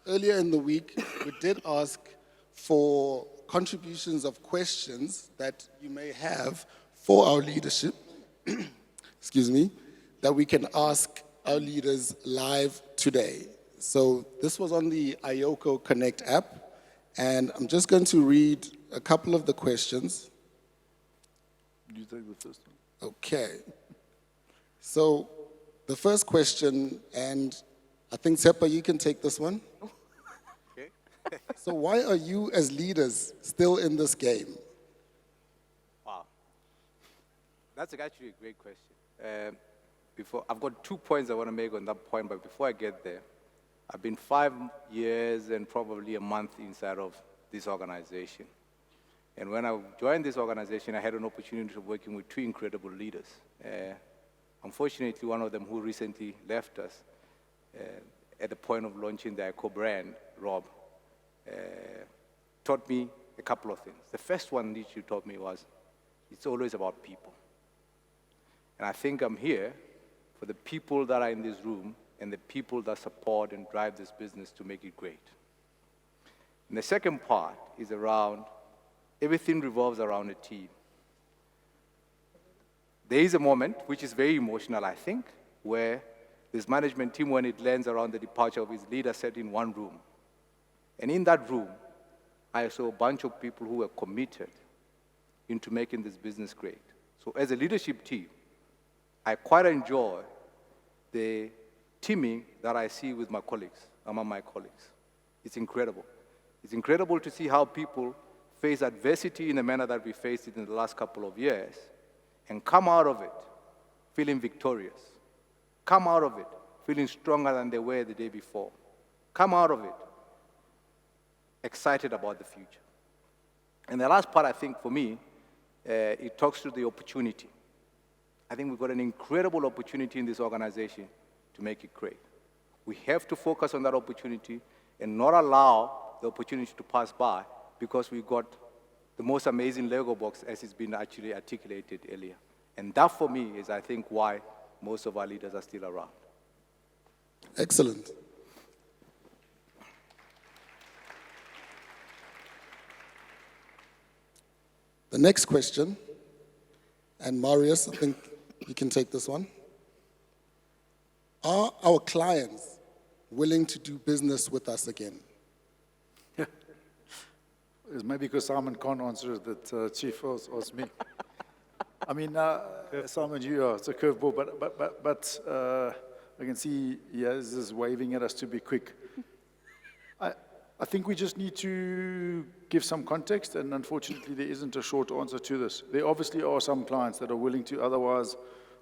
earlier in the week, we did ask for contributions of questions that you may have for our leadership, excuse me, that we can ask our leaders live today. So this was on the iOCO Connect app, and I'm just going to read a couple of the questions. You take the first one. Okay. So the first question, and I think Sepa, you can take this one. Okay. So why are you as leaders still in this game? Wow. That's actually a great question. I've got 2 points I want to make on that point, but before I get there, I've been 5 years and probably a month inside of this organization. And when I joined this organization, I had an opportunity of working with 2 incredible leaders. Unfortunately, one of them who recently left us at the point of launching the iOCO brand, Rob, taught me a couple of things. The first one that you taught me was, it's always about people. And I think I'm here for the people that are in this room and the people that support and drive this business to make it great. And the second part is around, everything revolves around a team. There is a moment, which is very emotional, I think, where this management team, when it lands around the departure of its leader, sat in one room. And in that room, I saw a bunch of people who were committed into making this business great. So as a leadership team, I quite enjoy the teaming that I see with my colleagues, among my colleagues. It's incredible. It's incredible to see how people face adversity in the manner that we faced it in the last couple of years and come out of it feeling victorious, come out of it feeling stronger than they were the day before, come out of it excited about the future. And the last part, I think, for me, it talks to the opportunity. I think we've got an incredible opportunity in this organization to make it great. We have to focus on that opportunity and not allow the opportunity to pass by because we've got the most amazing Lego box as it's been actually articulated earlier. And that, for me, is, I think, why most of our leaders are still around. Excellent. The next question, and Marius, I think you can take this one. Are our clients willing to do business with us again? It's maybe because Simon can't answer it that Chief asked me. I mean, Simon, it's a curveball, but I can see Yaz is waving at us to be quick. I think we just need to give some context, and unfortunately there isn't a short answer to this. There obviously are some clients that are willing to, otherwise,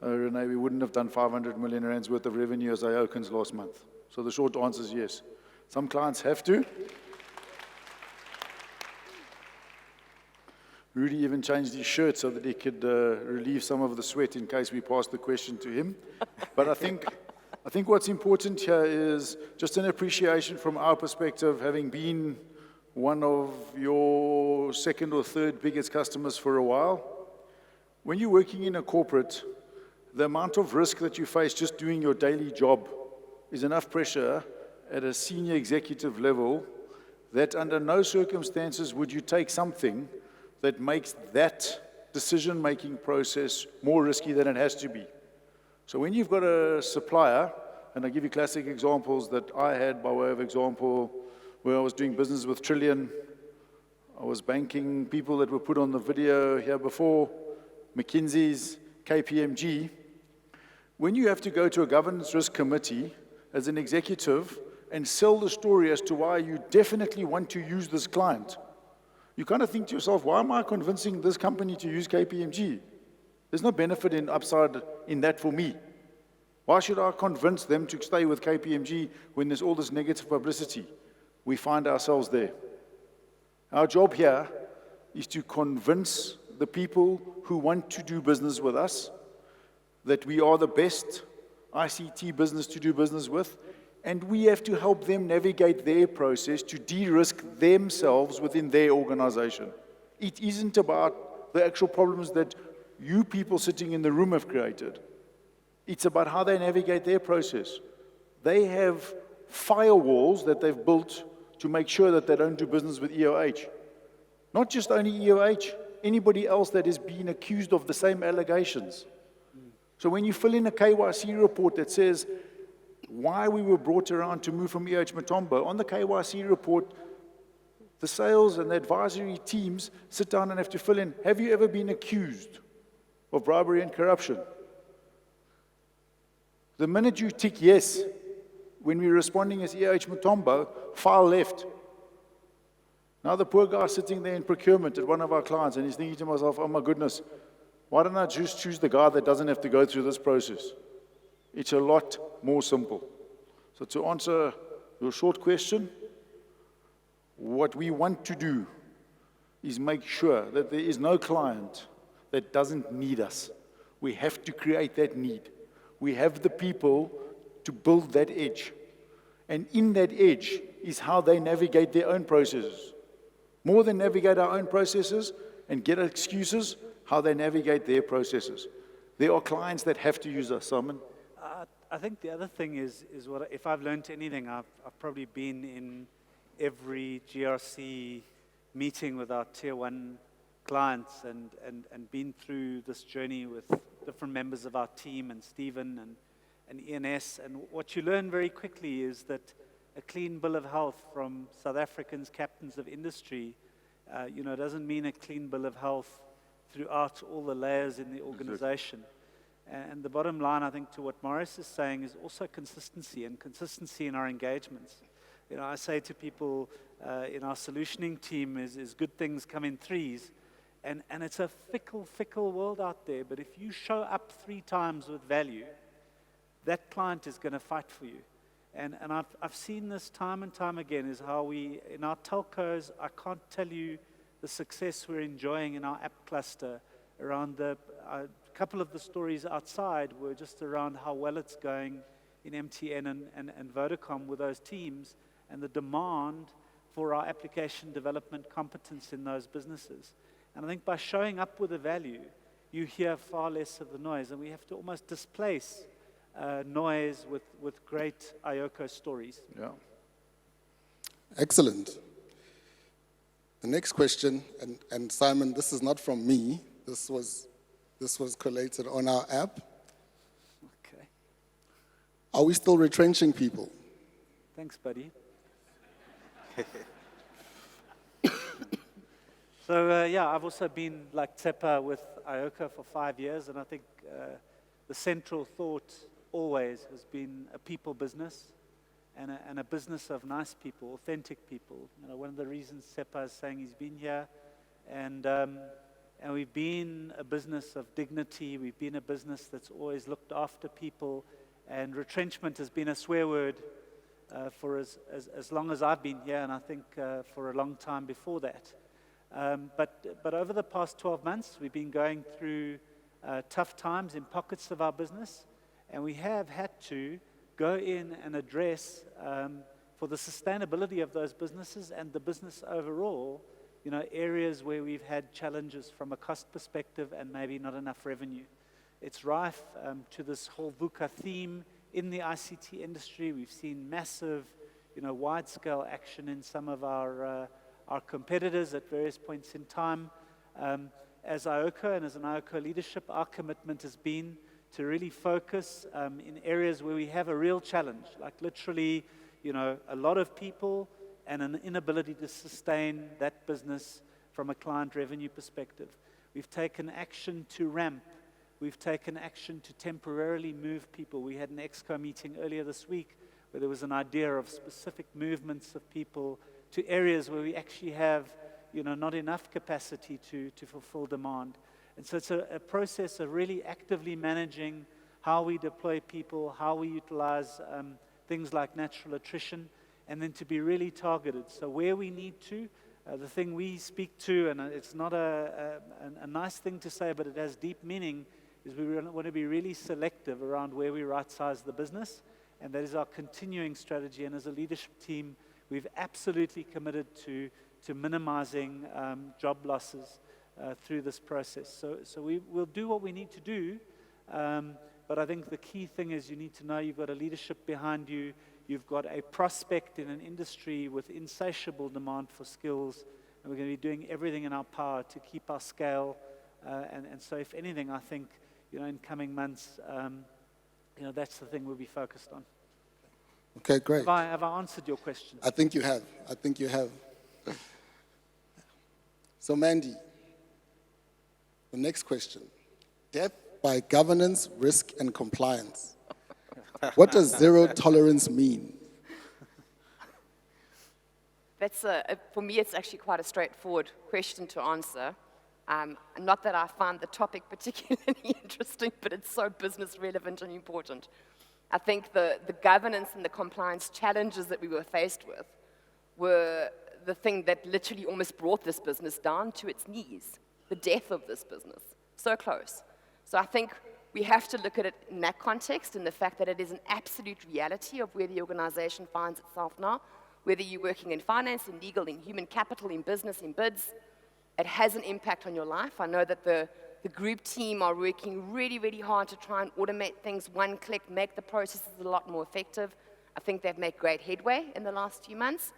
Renee, we wouldn't have done 500 million rands worth of revenue as iOCONs last month. So the short answer is yes. Some clients have to. Rudy even changed his shirt so that he could relieve some of the sweat in case we passed the question to him. But I think what's important here is just an appreciation from our perspective, having been one of your second or third biggest customers for a while. When you're working in a corporate, the amount of risk that you face just doing your daily job is enough pressure at a senior executive level that under no circumstances would you take something that makes that decision-making process more risky than it has to be. So when you've got a supplier, and I give you classic examples that I had by way of example, where I was doing business with Trillion, I was banking people that were put on the video here before, McKinsey's, KPMG. When you have to go to a governance risk committee as an executive and sell the story as to why you definitely want to use this client, you kind of think to yourself, why am I convincing this company to use KPMG? There's no benefit in upside in that for me. Why should I convince them to stay with KPMG when there's all this negative publicity? We find ourselves there. Our job here is to convince the people who want to do business with us that we are the best ICT business to do business with, and we have to help them navigate their process to de-risk themselves within their organization. It isn't about the actual problems that you people sitting in the room have created. It's about how they navigate their process. They have firewalls that they've built to make sure that they don't do business with EOH. Not just only EOH, anybody else that is being accused of the same allegations. So when you fill in a KYC report that says why we were brought around to move from EOH Matombo, on the KYC report, the sales and the advisory teams sit down and have to fill in, have you ever been accused of bribery and corruption? The minute you tick yes, when we're responding as EOH Matombo, file left. Now the poor guy sitting there in procurement at one of our clients, and he's thinking to himself, oh my goodness, why don't I just choose the guy that doesn't have to go through this process? It's a lot more simple. So to answer your short question, what we want to do is make sure that there is no client that doesn't need us. We have to create that need. We have the people to build that edge. And in that edge is how they navigate their own processes. More than navigate our own processes and get excuses, how they navigate their processes. There are clients that have to use us, Simon. I think the other thing is what, if I've learned anything, I've probably been in every GRC meeting with our tier one clients and been through this journey with different members of our team and Stephen and ENS. And what you learn very quickly is that a clean bill of health from South Africans, captains of industry, doesn't mean a clean bill of health throughout all the layers in the organization. And the bottom line, I think, to what Morris is saying is also consistency, and consistency in our engagements. I say to people in our solutioning team is good things come in threes. And it's a fickle world out there. But if you show up 3 times with value, that client is going to fight for you. And I've seen this time and time again, is how we, in our telcos, I can't tell you the success we're enjoying in our app cluster around a couple of the stories outside were just around how well it's going in MTN and Vodacom with those teams and the demand for our application development competence in those businesses. And I think by showing up with a value, you hear far less of the noise, and we have to almost displace noise with great iOCO stories. Yeah. Excellent. The next question, and Simon, this is not from me. This was collated on our app. Okay. Are we still retrenching people? Thanks, buddy. So, I've also been like Tsepa with iOCO for 5 years, and I think the central thought always has been a people business and a business of nice people, authentic people. One of the reasons Tsepa is saying he's been here, and we've been a business of dignity. We've been a business that's always looked after people, and retrenchment has been a swear word for as long as I've been here, and I think for a long time before that. But over the past 12 months, we've been going through tough times in pockets of our business, and we have had to go in and address for the sustainability of those businesses and the business overall, areas where we've had challenges from a cost perspective and maybe not enough revenue. It's rife to this whole VUCA theme in the ICT industry. We've seen massive, wide-scale action in some of our competitors at various points in time. As iOCO and as an iOCO leadership, our commitment has been to really focus in areas where we have a real challenge, like literally, a lot of people and an inability to sustain that business from a client revenue perspective. We've taken action to ramp. We've taken action to temporarily move people. We had an EXCO meeting earlier this week where there was an idea of specific movements of people to areas where we actually have, not enough capacity to fulfill demand. And so it's a process of really actively managing how we deploy people, how we utilize things like natural attrition, and then to be really targeted. So where we need to, the thing we speak to, and it's not a nice thing to say, but it has deep meaning, is we want to be really selective around where we right-size the business, and that is our continuing strategy. And as a leadership team, we've absolutely committed to minimizing job losses through this process. So we'll do what we need to do, but I think the key thing is you need to know you've got a leadership behind you. You've got a prospect in an industry with insatiable demand for skills, and we're going to be doing everything in our power to keep our scale. And so, if anything, I think, in coming months, that's the thing we'll be focused on. Okay, great. Have I answered your question? I think you have. I think you have. So, Mandy, the next question. Death by governance, risk, and compliance. What does zero tolerance mean? For me, it's actually quite a straightforward question to answer. Not that I find the topic particularly interesting, but it's so business relevant and important. I think the governance and the compliance challenges that we were faced with were the thing that literally almost brought this business down to its knees, the death of this business. So close. So I think we have to look at it in that context, and the fact that it is an absolute reality of where the organization finds itself now, whether you're working in finance, in legal, in human capital, in business, in bids, it has an impact on your life. I know that the group team are working really, really hard to try and automate things, one click, make the processes a lot more effective. I think they've made great headway in the last few months.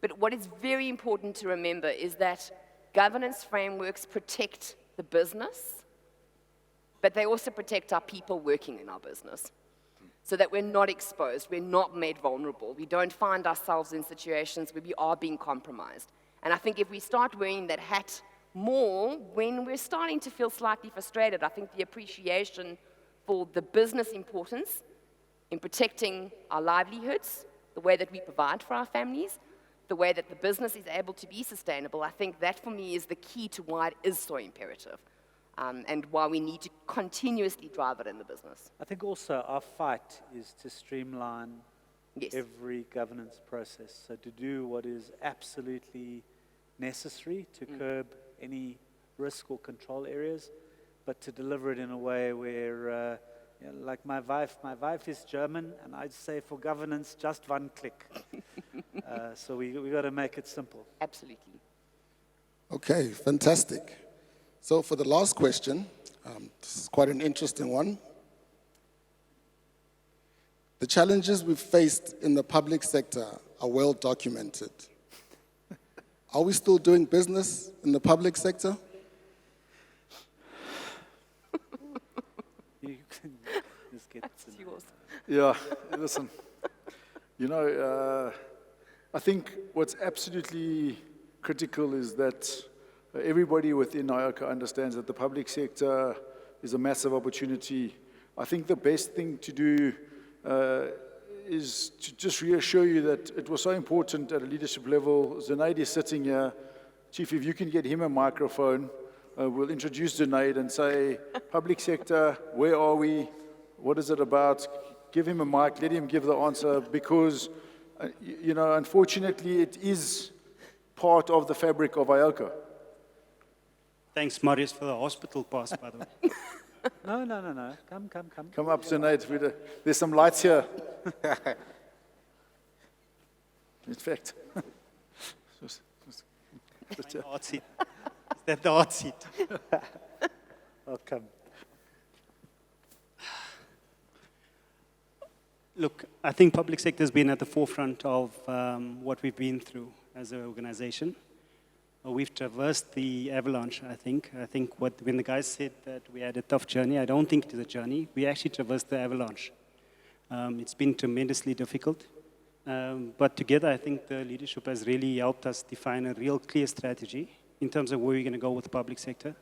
But what is very important to remember is that governance frameworks protect the business, but they also protect our people working in our business, so that we're not exposed, we're not made vulnerable, we don't find ourselves in situations where we are being compromised. And I think if we start wearing that hat more when we're starting to feel slightly frustrated, I think the appreciation for the business importance in protecting our livelihoods, the way that we provide for our families, the way that the business is able to be sustainable, I think that for me is the key to why it is so imperative. And why we need to continuously drive it in the business. I think also our fight is to streamline Yes. every governance process. So to do what is absolutely necessary to curb any risk or control areas, but to deliver it in a way where, like my wife is German, and I'd say for governance, just one click. So we got to make it simple. Absolutely. Okay, fantastic. So for the last question, this is quite an interesting one. The challenges we've faced in the public sector are well documented. Are we still doing business in the public sector? You can just get It's yours. Yeah, listen, I think what's absolutely critical is that everybody within iOCO understands that the public sector is a massive opportunity. I think the best thing to do is to just reassure you that it was so important at a leadership level. Zunaid is sitting here. Chief, if you can get him a microphone, we'll introduce Zunaid and say, public sector, where are we? What is it about? Give him a mic, let him give the answer, because, unfortunately, it is part of the fabric of iOCO. Thanks, Marius, for the hospital pass, by the way. No. Come. Come up, Zunaid. There's some lights here. In fact. The hot seat. Is that the hot seat? Welcome. Look, I think public sector has been at the forefront of what we've been through as an organization. We've traversed the avalanche, I think. I think when the guys said that we had a tough journey, I don't think it is a journey. We actually traversed the avalanche. It's been tremendously difficult. But together, I think the leadership has really helped us define a real clear strategy in terms of where we're going to go with the public sector.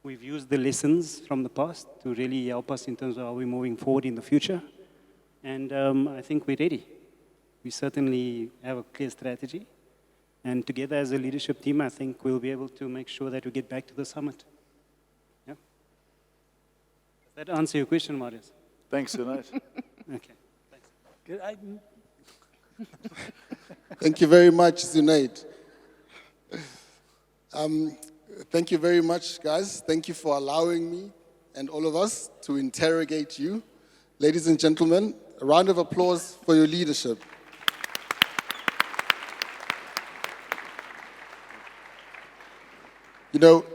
We've used the lessons from the past to really help us in terms of how we're moving forward in the future. And I think we're ready. We certainly have a clear strategy. And together as a leadership team, I think we'll be able to make sure that we get back to the summit. Yeah? Does that answer your question, Marius? Thanks, Zunaid. Okay. Thanks. Good. Thank you very much, Zunaid. Thank you very much, guys. Thank you for allowing me and all of us to interrogate you. Ladies and gentlemen, a round of applause for your leadership.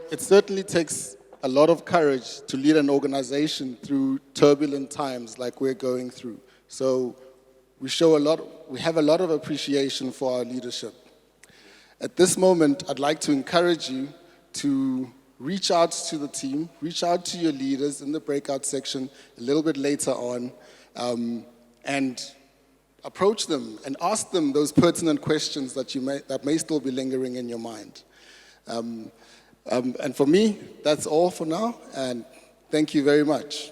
It certainly takes a lot of courage to lead an organization through turbulent times like we're going through. So we have a lot of appreciation for our leadership. At this moment, I'd like to encourage you to reach out to the team, reach out to your leaders in the breakout section a little bit later on, and approach them and ask them those pertinent questions that may still be lingering in your mind. And for me, that's all for now, and thank you very much.